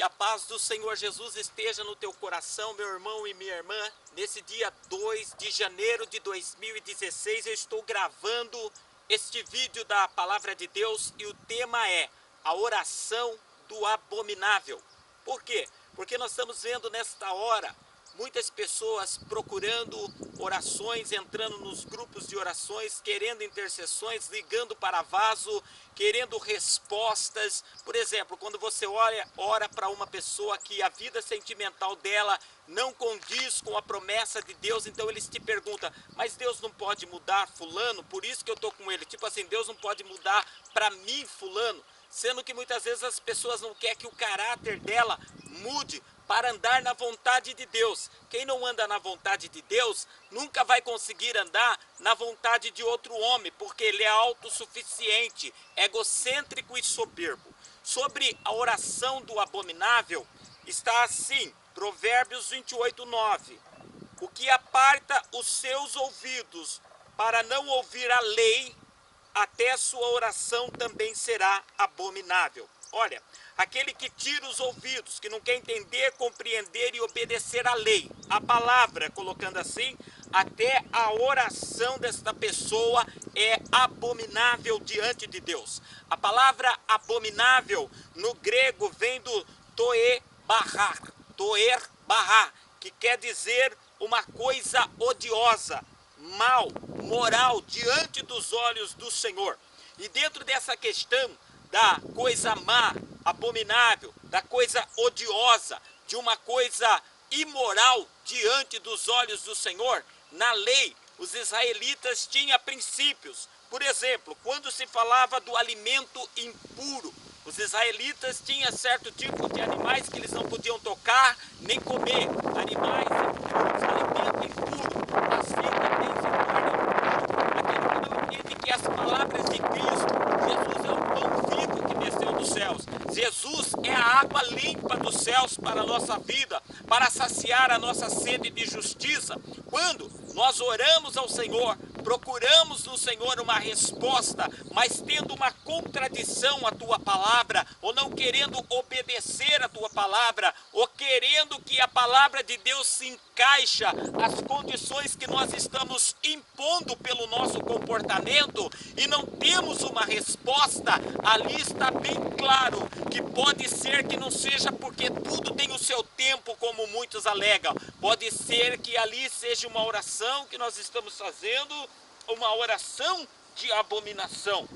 Que a paz do Senhor Jesus esteja no teu coração, meu irmão e minha irmã. Nesse dia 2 de janeiro de 2016, eu estou gravando este vídeo da Palavra de Deus e o tema é a oração do abominável. Por quê? Porque nós estamos vendo nesta hora muitas pessoas procurando orações, entrando nos grupos de orações, querendo intercessões, ligando para vaso, querendo respostas. Por exemplo, quando você ora para uma pessoa que a vida sentimental dela não condiz com a promessa de Deus, então eles te perguntam, mas Deus não pode mudar fulano, por isso que eu estou com ele. Tipo assim, Deus não pode mudar para mim fulano, sendo que muitas vezes as pessoas não querem que o caráter dela mude para andar na vontade de Deus. Quem não anda na vontade de Deus nunca vai conseguir andar na vontade de outro homem, porque ele é autossuficiente, egocêntrico e soberbo. Sobre a oração do abominável, está assim, Provérbios 28:9. O que aparta os seus ouvidos para não ouvir a lei, até sua oração também será abominável. Olha, aquele que tira os ouvidos, que não quer entender, compreender e obedecer à lei, a palavra, colocando assim, até a oração desta pessoa é abominável diante de Deus. A palavra abominável no grego vem do toer barrar, que quer dizer uma coisa odiosa, mal, moral, diante dos olhos do Senhor. E dentro dessa questão da coisa má, abominável, da coisa odiosa, de uma coisa imoral diante dos olhos do Senhor, na lei, os israelitas tinham princípios. Por exemplo, quando se falava do alimento impuro, os israelitas tinham certo tipo de animais que eles não podiam tocar nem comer. Animais impuros, alimento impuro. Assim também se torna impuro aquele que não entende que as palavras de Cristo, Jesus é o pão vivo que desceu dos céus. Jesus é a água limpa dos céus para a nossa vida, para saciar a nossa sede de justiça. Quando nós oramos ao Senhor, procuramos no Senhor uma resposta, mas tendo uma contradição à tua palavra, ou não querendo obedecer a tua palavra, ou querendo que a palavra de Deus se encaixa às condições que nós estamos impondo pelo nosso comportamento, e não temos uma resposta, ali está bem claro que pode ser que não seja porque tudo tem o seu tempo, como muitos alegam. Pode ser que ali seja uma oração que nós estamos fazendo, uma oração de abominação,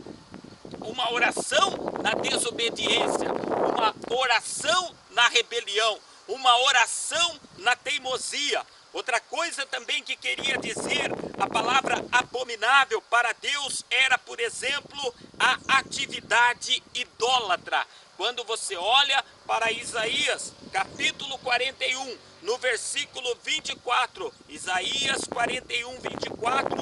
uma oração na desobediência, uma oração na rebelião, uma oração na teimosia. Outra coisa também que queria dizer, a palavra abominável para Deus era, por exemplo, a atividade idólatra. Quando você olha para Isaías, capítulo 41, no versículo 24, Isaías 41, 24,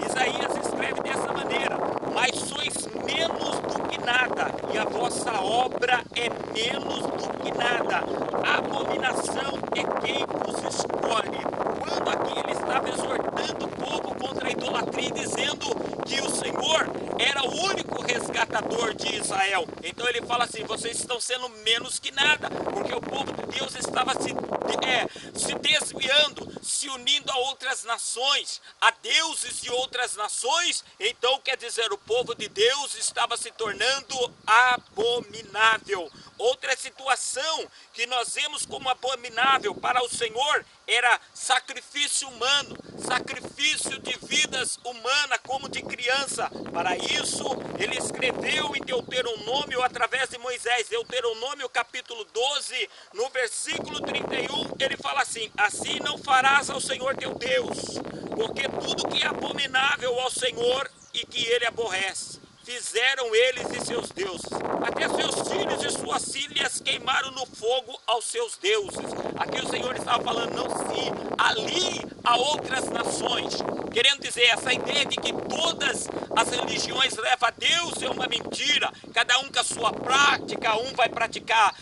Isaías escreve dessa maneira: mas sois menos do que nada, e a vossa obra é menos do que nada. A abominação é quem vos escolhe. Quando aqui ele estava exortando o povo contra a idolatria, dizendo que o Senhor era o único resgatador de Israel. Então ele fala assim, vocês estão sendo menos que nada, porque o povo de Deus estava se desviando, se unindo a outras nações, a deuses de outras nações. Então quer dizer, o povo de Deus estava se tornando abominável. Outra situação que nós vemos como abominável para o Senhor era sacrifício humano, sacrifício de vidas humanas como de criança. Para isso, ele escreveu em Deuteronômio, através de Moisés, Deuteronômio capítulo 12, no versículo 31, ele fala assim: assim não farás ao Senhor teu Deus, porque tudo que é abominável ao Senhor e que ele aborrece, fizeram eles e seus deuses. Até seus filhos e suas filhas queimaram no fogo aos seus deuses. Aqui o Senhor estava falando, não se alie a outras nações. Querendo dizer, essa ideia de que todas as religiões levam a Deus é uma mentira. Cada um com a sua prática, um vai praticar,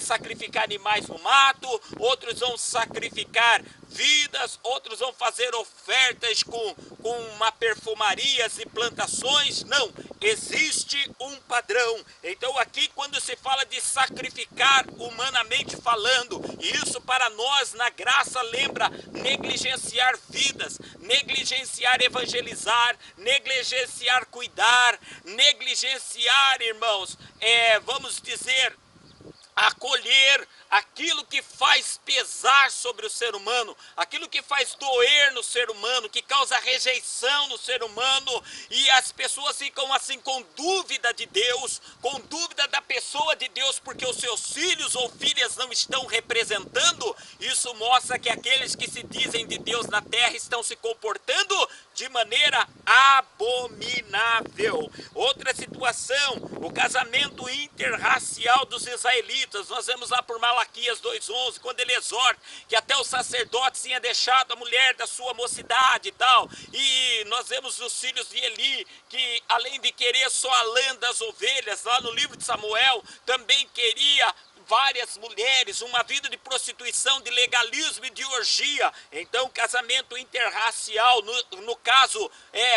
sacrificar animais no mato, outros vão sacrificar vidas, outros vão fazer ofertas com uma perfumarias e plantações. Não, existe um padrão. Então aqui quando se fala de sacrificar humanamente falando, isso para nós na graça lembra negligenciar vidas, negligenciar evangelizar, negligenciar cuidar, negligenciar, irmãos, vamos dizer, acolher aquilo que faz pesar sobre o ser humano, aquilo que faz doer no ser humano, que causa rejeição no ser humano, e as pessoas ficam assim com dúvida de Deus, com dúvida da pessoa de Deus, porque os seus filhos ou filhas não estão representando. Isso mostra que aqueles que se dizem de Deus na terra estão se comportando de maneira abominável. Outra situação, o casamento interracial dos israelitas. Nós vemos lá por Malaquias 2:11, quando ele exorta que até o sacerdote tinha deixado a mulher da sua mocidade e tal. E nós vemos os filhos de Eli, que além de querer só a lã das ovelhas, lá no livro de Samuel, também queria várias mulheres, uma vida de prostituição, de legalismo e de orgia. Então casamento interracial, no caso,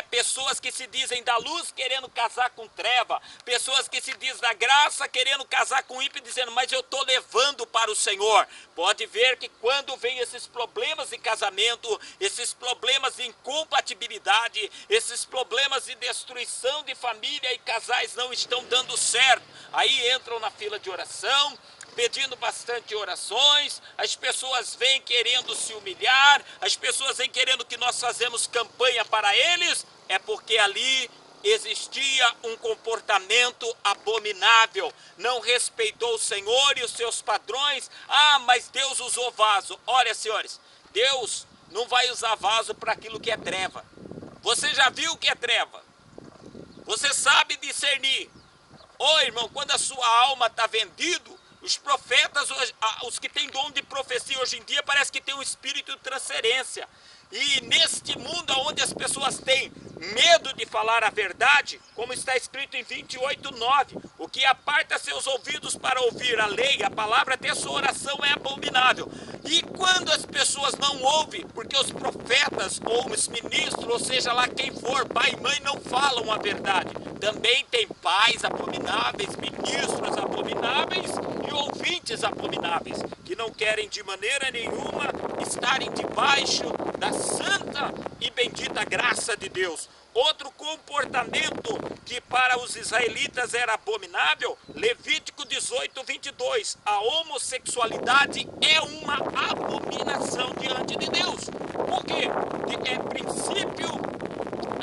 pessoas que se dizem da luz querendo casar com treva, pessoas que se dizem da graça querendo casar com ímpio, dizendo, mas eu estou levando para o Senhor. Pode ver que quando vem esses problemas de casamento, esses problemas de incompatibilidade, esses problemas de destruição de família, e casais não estão dando certo, aí entram na fila de oração, pedindo bastante orações, as pessoas vêm querendo se humilhar, as pessoas vêm querendo que nós fazemos campanha para eles, é porque ali existia um comportamento abominável, não respeitou o Senhor e os seus padrões. Ah, mas Deus usou vaso. Olha, senhores, Deus não vai usar vaso para aquilo que é treva. Você já viu o que é treva? Você sabe discernir. Ô irmão, quando a sua alma está vendida, os profetas, os que têm dom de profecia hoje em dia, parece que tem um espírito de transferência. E neste mundo onde as pessoas têm medo de falar a verdade, como está escrito em 28:9, o que aparta seus ouvidos para ouvir a lei, a palavra, até sua oração é abominável. E quando as pessoas não ouvem, porque os profetas ou os ministros, ou seja lá quem for, pai e mãe, não falam a verdade, também tem pais abomináveis, ministros abomináveis e ouvintes abomináveis, que não querem de maneira nenhuma estarem debaixo da santa e bendita graça de Deus. Outro comportamento que para os israelitas era abominável, Levítico 18:22, a homossexualidade é uma abominação diante de Deus. Por quê? É princípio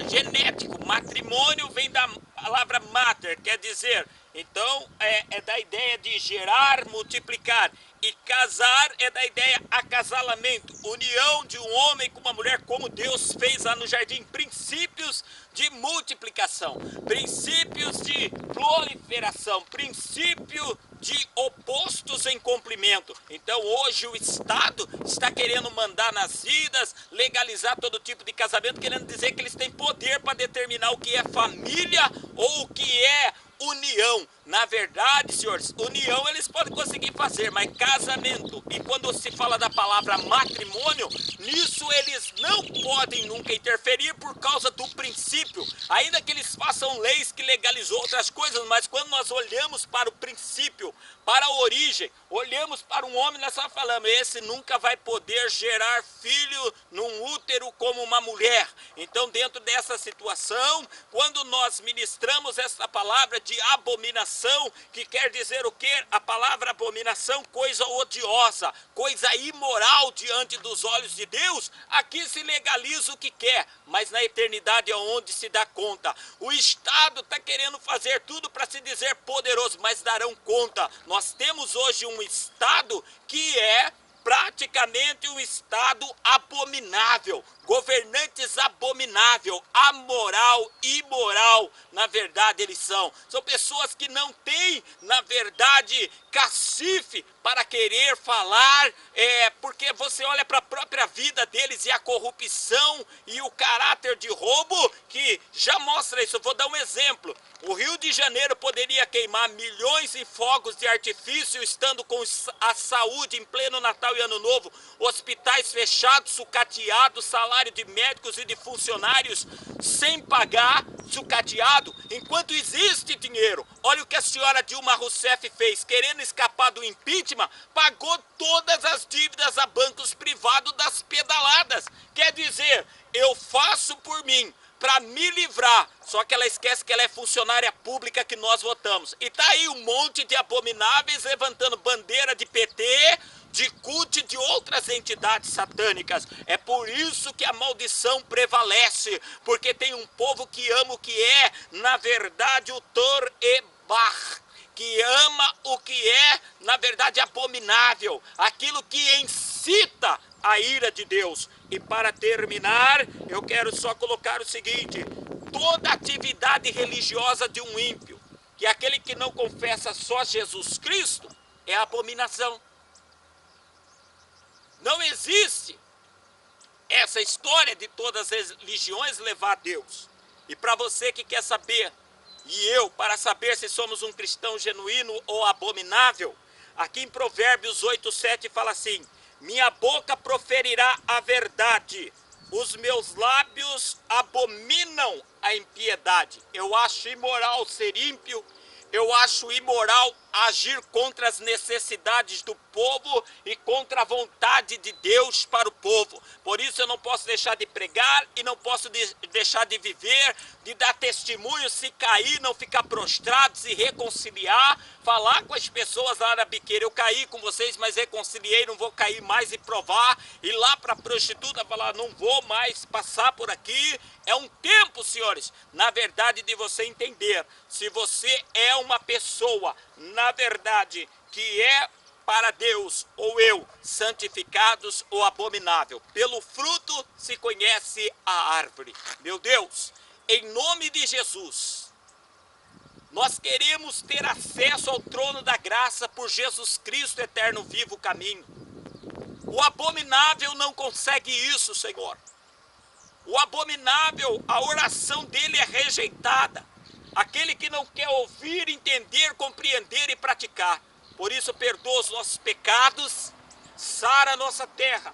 genético, matrimônio vem da palavra mater, quer dizer, então é da ideia de gerar, multiplicar, e casar é da ideia acasalamento, união de um homem com uma mulher, como Deus fez lá no jardim, princípios de multiplicação, princípios de proliferação, princípio de opostos em complemento. Então hoje o Estado está querendo mandar nas vidas, legalizar todo tipo de casamento, querendo dizer que eles têm poder para determinar o que é família ou o que é união. Na verdade, senhores, união eles podem conseguir fazer, mas casamento, e quando se fala da palavra matrimônio, nisso eles não podem nunca interferir por causa do princípio, ainda que eles façam leis que legalizou outras coisas, mas quando nós olhamos para o princípio, para a origem, olhamos para um homem, nós só falamos, esse nunca vai poder gerar filho num útero como uma mulher. Então dentro dessa situação, quando nós ministramos essa palavra de abominação, que quer dizer o quê? A palavra abominação, coisa odiosa, coisa imoral diante dos olhos de Deus, aqui se legaliza o que quer, mas na eternidade é onde se dá conta. O Estado está querendo fazer tudo para se dizer poderoso, mas darão conta. Nós temos hoje um Estado que é praticamente um Estado abominável, governantes abominável, amoral, imoral, na verdade eles são pessoas que não têm, na verdade, cacife para querer falar, porque você olha para a própria vida deles e a corrupção e o caráter de roubo que já mostra isso. Eu vou dar um exemplo. O Rio de Janeiro poderia queimar milhões em fogos de artifício estando com a saúde em pleno Natal e Ano Novo, hospitais fechados, sucateados, salário de médicos e de funcionários sem pagar, sucateado, enquanto existe dinheiro. Olha o que a senhora Dilma Rousseff fez, querendo escapar do impeachment, pagou todas as dívidas a bancos privados das pedaladas. Quer dizer, eu faço por mim, para me livrar, só que ela esquece que ela é funcionária pública que nós votamos. E tá aí um monte de abomináveis levantando bandeira de PT, de CUT e de outras entidades satânicas. É por isso que a maldição prevalece, porque tem um povo que ama o que é, na verdade, o Tor-e-Bar, que ama o que é, na verdade, abominável, aquilo que incita a ira de Deus. E para terminar, eu quero só colocar o seguinte: toda atividade religiosa de um ímpio, que é aquele que não confessa só Jesus Cristo, é abominação. Não existe essa história de todas as religiões levar a Deus. E para você que quer saber, e eu, para saber se somos um cristão genuíno ou abominável, aqui em Provérbios 8:7 fala assim: minha boca proferirá a verdade, os meus lábios abominam a impiedade. Eu acho imoral ser ímpio, eu acho imoral agir contra as necessidades do povo e contra a vontade de Deus para o povo. Por isso eu não posso deixar de pregar e não posso deixar de viver, de dar testemunho, se cair, não ficar prostrado, se reconciliar, falar com as pessoas lá na biqueira. Eu caí com vocês, mas reconciliei, não vou cair mais e provar. Ir lá para a prostituta falar, não vou mais passar por aqui. É um tempo, senhores, na verdade, de você entender se você é uma pessoa, na verdade, que é para Deus ou eu, santificados ou abominável. Pelo fruto se conhece a árvore. Meu Deus, em nome de Jesus, nós queremos ter acesso ao trono da graça por Jesus Cristo, eterno vivo caminho. O abominável não consegue isso, Senhor. O abominável, a oração dele é rejeitada. Aquele que não quer ouvir, entender, compreender e praticar. Por isso, perdoa os nossos pecados, sara a nossa terra.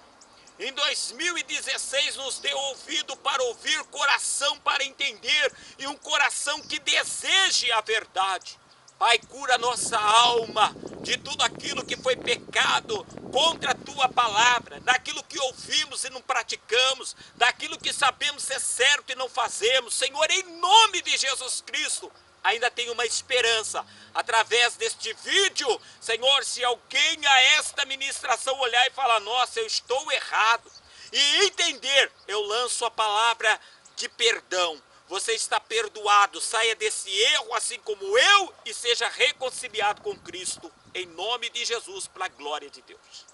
Em 2016, nos dê ouvido para ouvir, coração para entender e um coração que deseje a verdade. Pai, cura nossa alma de tudo aquilo que foi pecado contra a Tua palavra, daquilo que ouvimos e não praticamos, daquilo que sabemos ser certo e não fazemos. Senhor, em nome de Jesus Cristo, ainda tem uma esperança. Através deste vídeo, Senhor, se alguém a esta ministração olhar e falar, nossa, eu estou errado, e entender, eu lanço a palavra de perdão. Você está perdoado, saia desse erro assim como eu e seja reconciliado com Cristo, em nome de Jesus, para a glória de Deus.